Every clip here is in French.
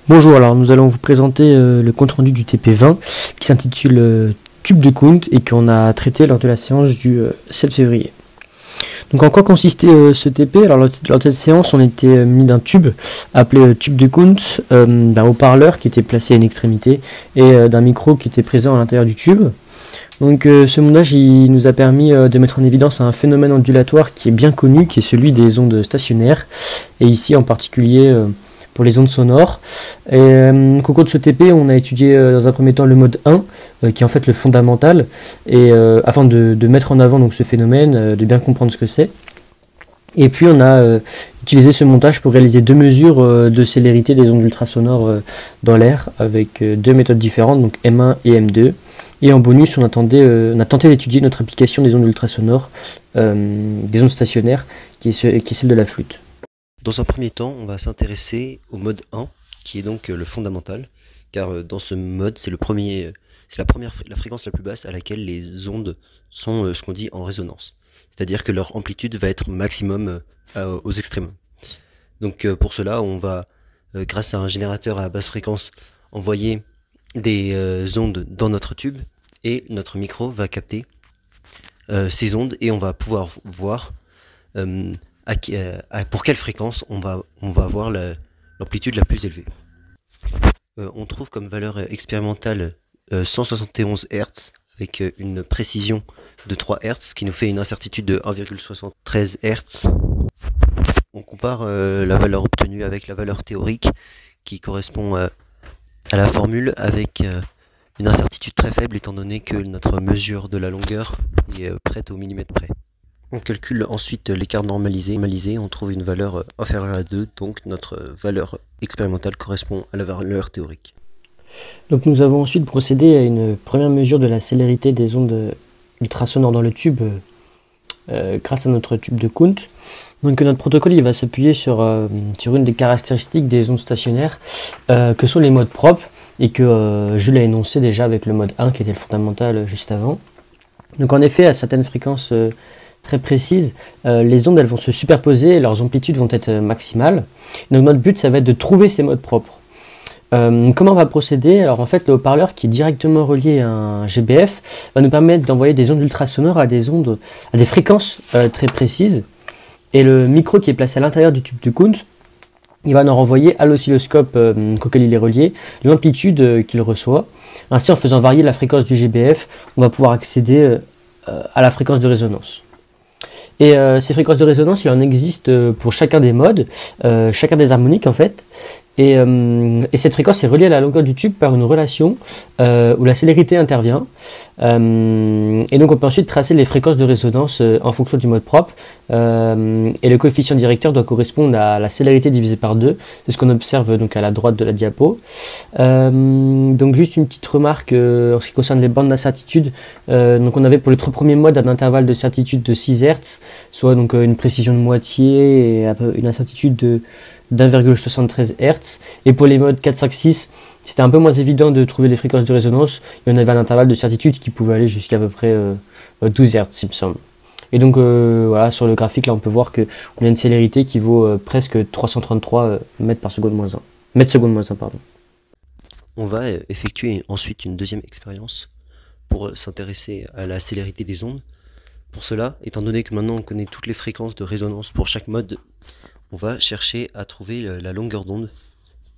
Bonjour, alors nous allons vous présenter le compte-rendu du TP20 qui s'intitule Tube de Coont et qu'on a traité lors de la séance du 7 février. Donc en quoi consistait ce TP? Alors lors de cette séance, on était mis d'un tube appelé tube de Coont, d'un haut-parleur qui était placé à une extrémité et d'un micro qui était présent à l'intérieur du tube. Donc ce mondage il nous a permis de mettre en évidence un phénomène ondulatoire qui est bien connu, qui est celui des ondes stationnaires, et ici en particulier pour les ondes sonores. Et au cours de ce TP, on a étudié dans un premier temps le mode 1, qui est en fait le fondamental, et afin de mettre en avant donc ce phénomène, de bien comprendre ce que c'est. Et puis on a utilisé ce montage pour réaliser deux mesures de célérité des ondes ultrasonores dans l'air, avec deux méthodes différentes, donc M1 et M2. Et en bonus, on a tenté d'étudier notre application des ondes ultrasonores, des ondes stationnaires, qui est celle de la flûte. Dans un premier temps, on va s'intéresser au mode 1, qui est donc le fondamental, car dans ce mode, c'est la fréquence la plus basse à laquelle les ondes sont ce qu'on dit en résonance. C'est-à-dire que leur amplitude va être maximum aux extrêmes. Donc pour cela, on va, grâce à un générateur à basse fréquence, envoyer des ondes dans notre tube, et notre micro va capter ces ondes, et on va pouvoir voir pour quelle fréquence on va avoir l'amplitude la plus élevée. On trouve comme valeur expérimentale 171 Hz avec une précision de 3 Hz, ce qui nous fait une incertitude de 1,73 Hz. On compare la valeur obtenue avec la valeur théorique qui correspond à la formule, avec une incertitude très faible étant donné que notre mesure de la longueur est prête au millimètre près. On calcule ensuite l'écart normalisé, on trouve une valeur inférieure à 2, donc notre valeur expérimentale correspond à la valeur théorique. Donc nous avons ensuite procédé à une première mesure de la célérité des ondes ultrasonores dans le tube grâce à notre tube de Coont. Donc notre protocole il va s'appuyer sur une des caractéristiques des ondes stationnaires que sont les modes propres, et que je l'ai énoncé déjà avec le mode 1 qui était le fondamental juste avant. Donc en effet, à certaines fréquences très précises, les ondes elles vont se superposer et leurs amplitudes vont être maximales. Donc notre but ça va être de trouver ces modes propres. Comment on va procéder? Alors en fait le haut-parleur qui est directement relié à un GBF va nous permettre d'envoyer des ondes ultrasonores à des fréquences très précises, et le micro qui est placé à l'intérieur du tube de Coont il va nous renvoyer à l'oscilloscope auquel il est relié l'amplitude qu'il reçoit. Ainsi en faisant varier la fréquence du GBF, on va pouvoir accéder à la fréquence de résonance. Et ces fréquences de résonance, il en existe pour chacun des modes, chacun des harmoniques en fait. Et cette fréquence est reliée à la longueur du tube par une relation où la célérité intervient. Et donc on peut ensuite tracer les fréquences de résonance en fonction du mode propre. Et le coefficient directeur doit correspondre à la célérité divisée par 2. C'est ce qu'on observe donc à la droite de la diapo. Donc juste une petite remarque en ce qui concerne les bandes d'incertitude. Donc on avait pour les trois premiers modes un intervalle de certitude de 6 Hz, soit donc une précision de moitié et une incertitude de 1,73 Hz, et pour les modes 4, 5, 6, c'était un peu moins évident de trouver les fréquences de résonance, et on avait un intervalle de certitude qui pouvait aller jusqu'à peu près 12 Hz, il me semble. Et donc voilà, sur le graphique là on peut voir qu'on a une célérité qui vaut presque 333 mètres par seconde moins 1. Mètres seconde moins 1, pardon. On va effectuer ensuite une deuxième expérience pour s'intéresser à la célérité des ondes. Pour cela, étant donné que maintenant on connaît toutes les fréquences de résonance pour chaque mode, on va chercher à trouver la longueur d'onde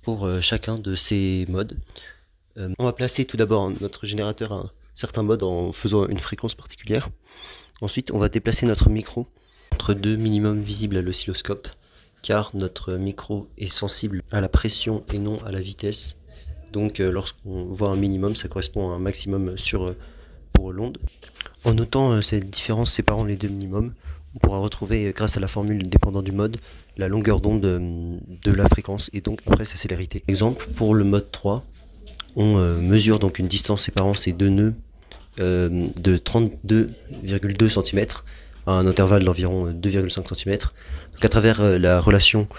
pour chacun de ces modes. On va placer tout d'abord notre générateur à un certain mode en faisant une fréquence particulière. Ensuite, on va déplacer notre micro entre deux minimums visibles à l'oscilloscope, car notre micro est sensible à la pression et non à la vitesse. Donc lorsqu'on voit un minimum, ça correspond à un maximum pour l'onde. En notant cette différence séparant les deux minimums, on pourra retrouver, grâce à la formule dépendant du mode, la longueur d'onde de la fréquence et donc après sa célérité. Exemple, pour le mode 3, on mesure donc une distance séparant ces deux nœuds de 32,2 cm à un intervalle d'environ 2,5 cm. Donc à travers la relation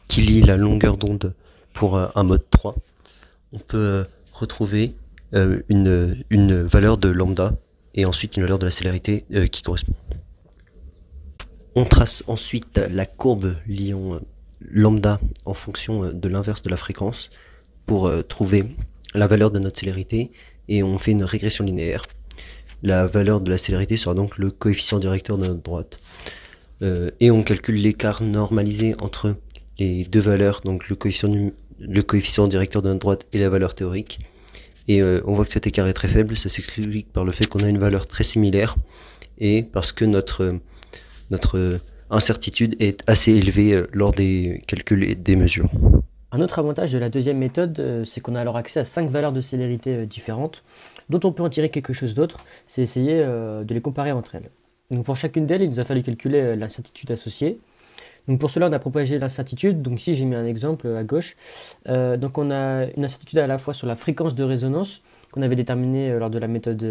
qui lie la longueur d'onde pour un mode 3, on peut retrouver une valeur de lambda et ensuite une valeur de la célérité qui correspond. On trace ensuite la courbe liant lambda en fonction de l'inverse de la fréquence pour trouver la valeur de notre célérité, et on fait une régression linéaire. La valeur de la célérité sera donc le coefficient directeur de notre droite. Et on calcule l'écart normalisé entre les deux valeurs, donc le coefficient directeur de notre droite et la valeur théorique. Et on voit que cet écart est très faible. Ça s'explique par le fait qu'on a une valeur très similaire et parce que notre incertitude est assez élevée lors des calculs et des mesures. Un autre avantage de la deuxième méthode, c'est qu'on a alors accès à 5 valeurs de célérité différentes, dont on peut en tirer quelque chose d'autre, c'est essayer de les comparer entre elles. Donc pour chacune d'elles, il nous a fallu calculer l'incertitude associée. Donc pour cela, on a propagé l'incertitude. Donc ici, j'ai mis un exemple à gauche. Donc on a une incertitude à la fois sur la fréquence de résonance qu'on avait déterminée lors de la méthode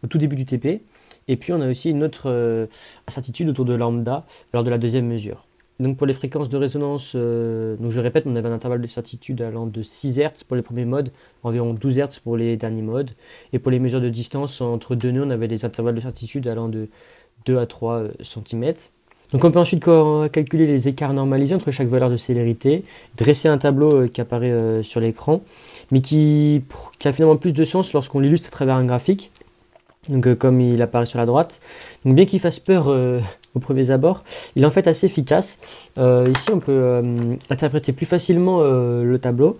au tout début du TP. Et puis on a aussi une autre incertitude autour de lambda lors de la deuxième mesure. Donc pour les fréquences de résonance, donc je répète, on avait un intervalle de certitude allant de 6 Hz pour les premiers modes, environ 12 Hz pour les derniers modes. Et pour les mesures de distance entre deux nœuds, on avait des intervalles de certitude allant de 2 à 3 cm. Donc on peut ensuite calculer les écarts normalisés entre chaque valeur de célérité, dresser un tableau qui apparaît sur l'écran, mais qui a finalement plus de sens lorsqu'on l'illustre à travers un graphique. Donc comme il apparaît sur la droite. Donc bien qu'il fasse peur au premier abord, il est en fait assez efficace. Ici on peut interpréter plus facilement le tableau,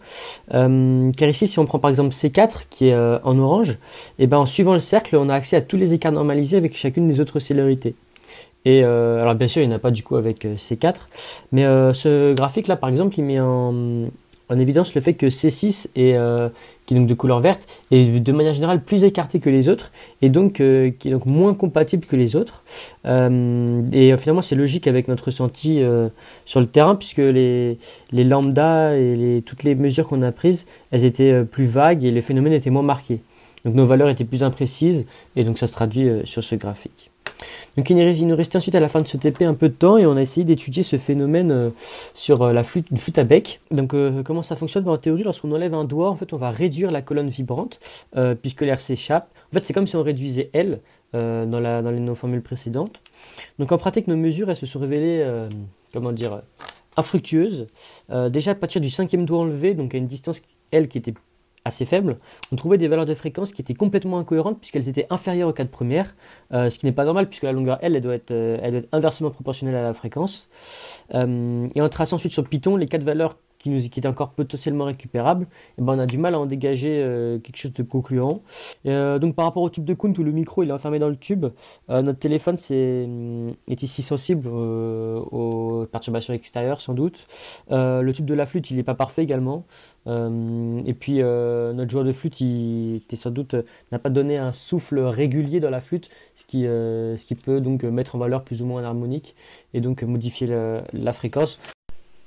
car ici si on prend par exemple C4 qui est en orange, et ben en suivant le cercle on a accès à tous les écarts normalisés avec chacune des autres célérités. Et alors bien sûr il n'y en a pas du coup avec C4, mais ce graphique là par exemple il met en évidence le fait que C6 qui est donc de couleur verte est de manière générale plus écarté que les autres et donc qui est donc moins compatible que les autres. Et finalement c'est logique avec notre ressenti sur le terrain puisque les lambda et toutes les mesures qu'on a prises, elles étaient plus vagues et les phénomènes étaient moins marqués. Donc nos valeurs étaient plus imprécises et donc ça se traduit sur ce graphique. Donc il nous restait ensuite à la fin de ce TP un peu de temps et on a essayé d'étudier ce phénomène sur une flûte à bec. Donc comment ça fonctionne? En théorie, lorsqu'on enlève un doigt, en fait, on va réduire la colonne vibrante puisque l'air s'échappe. En fait, c'est comme si on réduisait L dans nos formules précédentes. Donc en pratique, nos mesures elles se sont révélées infructueuses. Déjà à partir du 5e doigt enlevé, donc à une distance L qui était assez faible, on trouvait des valeurs de fréquence qui étaient complètement incohérentes puisqu'elles étaient inférieures aux 4 premières, ce qui n'est pas normal puisque la longueur L elle doit être inversement proportionnelle à la fréquence. Et en traçant ensuite sur Python les 4 valeurs qui étaient encore potentiellement récupérables, et ben on a du mal à en dégager quelque chose de concluant. Donc par rapport au tube de Kundt où le micro il est enfermé dans le tube, notre téléphone est ici sensible aux perturbations extérieures sans doute. Le tube de la flûte il n'est pas parfait également. Et puis notre joueur de flûte n'a pas donné un souffle régulier dans la flûte, ce qui peut donc mettre en valeur plus ou moins un harmonique et donc modifier la fréquence.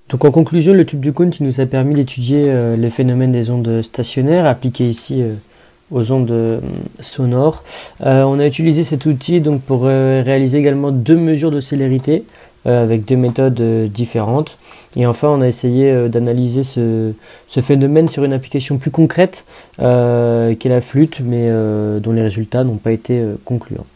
Donc en conclusion, le tube de Kundt nous a permis d'étudier les phénomènes des ondes stationnaires appliqués ici aux ondes sonores. On a utilisé cet outil donc pour réaliser également 2 mesures de célérité avec 2 méthodes différentes. Et enfin, on a essayé d'analyser ce phénomène sur une application plus concrète qu'est la flûte, mais dont les résultats n'ont pas été concluants.